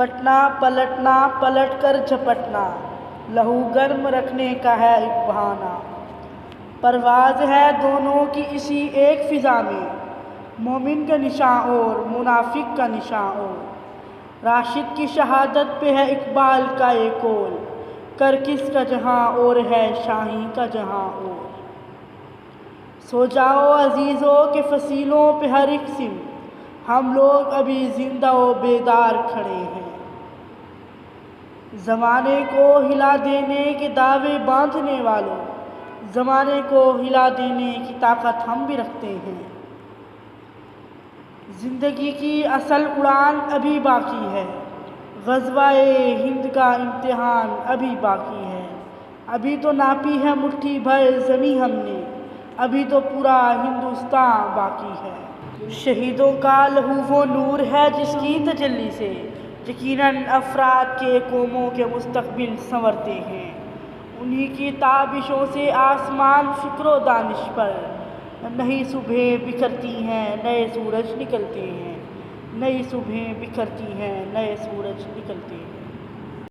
پٹنا پلٹنا پلٹ کر جھپٹنا، لہو گرم رکھنے کا ہے ایک بہانہ۔ پرواز ہے دونوں کی اسی ایک فضا میں، مومن کا نشاں اور منافق کا نشاں اور۔ راشد کی شہادت پہ ہے اقبال کا یہ قول، کرکس کا جہاں اور ہے شاہیں کا جہاں اور۔ سو جاؤ عزیزو کہ فصیلوں پہ ہر ایک سمت، ہم لوگ ابھی زندہ و بیدار کھڑے ہیں۔ زمانے کو ہلا دینے کے دعوے باندھنے والوں، زمانے کو ہلا دینے کی طاقت ہم بھی رکھتے ہیں۔ زندگی کی اصل اڑان ابھی باقی ہے، غزوہ ہند کا امتحان ابھی باقی ہے۔ ابھی تو ناپی ہے مٹھی بھر زمیں ہم نے، ابھی تو پورا ہندوستان باقی ہے۔ شہیدوں کا لہو وہ نور ہے جس کی تجلی سے یقیناً افراد کے قوموں کے مستقبل سنورتے ہیں۔ انہی کی تابشوں سے آسمان فکر و دانش پر نئی صبحیں بکھرتی ہیں، نئے سورج نکلتے ہیں۔ نئی صبحیں بکھرتی ہیں، نئے سورج نکلتے ہیں۔